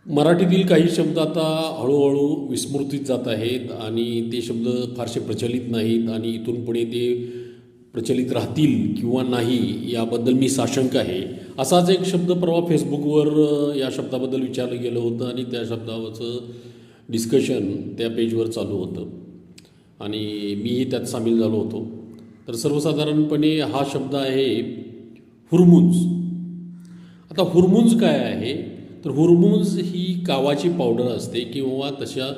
मराठीतील काही शब्द आता हळूहळू विस्मृतीत जात आहेत आणि ते शब्द फारसे प्रचलित नाहीत आणि इथून पुढे ते प्रचलित राहतील किंवा नाही याबद्दल मी साशंक आहे. असाच एक शब्द परवा फेसबुकवर या शब्दाबद्दल विचारलं गेलं होतं आणि त्या शब्दावरचं डिस्कशन त्या पेजवर चालू होतं आणि मीही त्यात सामील झालो होतो. तर सर्वसाधारणपणे हा शब्द आहे हुरमुंज. आता हुरमुंज काय आहे, तर हुरमुंज ही कावाची पावडर असते किंवा तशा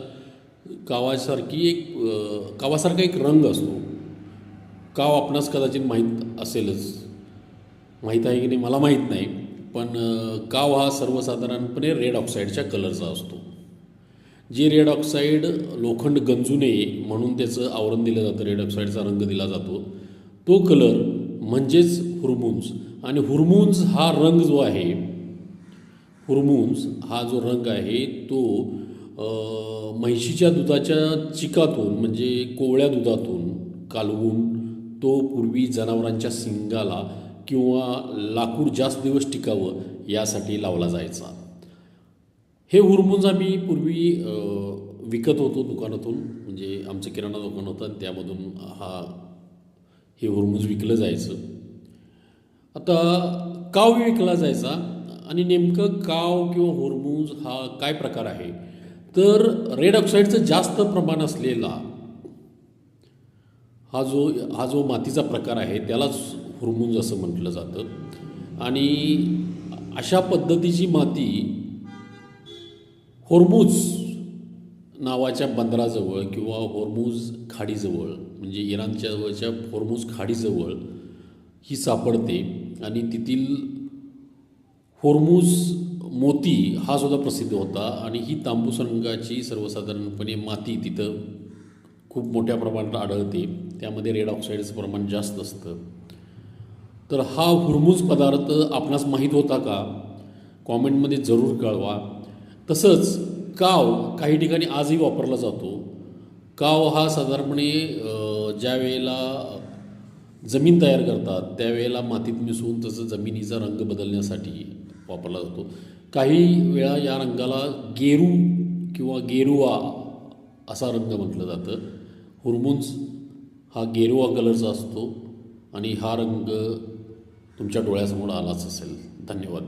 कावासारखा एक रंग असतो. काव आपणास कदाचित माहीत असेलच, माहीत आहे की नाही मला माहीत नाही, पण काव हा सर्वसाधारणपणे रेड ऑक्साईडच्या कलरचा असतो. जे रेड ऑक्साईड लोखंड गंजू नये म्हणून त्याचं आवरण दिलं जातं, रेड ऑक्साईडचा रंग दिला जातो, तो कलर म्हणजेच हुरमुंज. आणि हुरमुंज हा रंग जो आहे, हुरमुंज हा जो रंग आहे तो म्हैशीच्या दुधाच्या चिकातून म्हणजे कोवळ्या दुधातून कालवून तो पूर्वी जनावरांच्या शिंगाला किंवा लाकूड जास्त दिवस टिकावं यासाठी लावला जायचा. हे हुरमुंज आम्ही पूर्वी विकत होतो दुकानातून, म्हणजे आमचं किराणा दुकान होतं आणि त्यामधून हे हुरमुंज विकलं जायचं. आता काव विकला जायचा आणि नेमकं काव किंवा हुरमुंज हा काय प्रकार आहे, तर रेड ऑक्साईडचं जास्त प्रमाण असलेला हा जो मातीचा प्रकार आहे त्यालाच हुरमुंज असं म्हटलं जातं. आणि अशा पद्धतीची माती होर्मुझ नावाच्या बंदराजवळ किंवा होर्मुझ खाडीजवळ म्हणजे इराणच्या जवळच्या होर्मुझ खाडीजवळ ही सापडते आणि तिथील होर्मुझ मोती हा सुद्धा प्रसिद्ध होता. आणि ही तांबूस रंगाची सर्वसाधारणपणे माती तिथं खूप मोठ्या प्रमाणात आढळते, त्यामध्ये रेड ऑक्साईडचं प्रमाण जास्त असतं. तर हा हुरमुझ पदार्थ आपणास माहीत होता का, कॉमेंटमध्ये जरूर कळवा. तसंच काव काही ठिकाणी आजही वापरला जातो. काव हा साधारणपणे ज्या वेळेला जमीन तयार करतात त्यावेळेला मातीत मिसळून तसं जमिनीचा रंग बदलण्यासाठी वापरला जातो. काही वेळा या रंगाला गेरू किंवा गेरुवा असा रंग म्हटलं जातं. हुरमुंज हा गेरुवा कलरचा असतो आणि हा रंग तुमच्या डोळ्यासमोर आलाच असेल. धन्यवाद.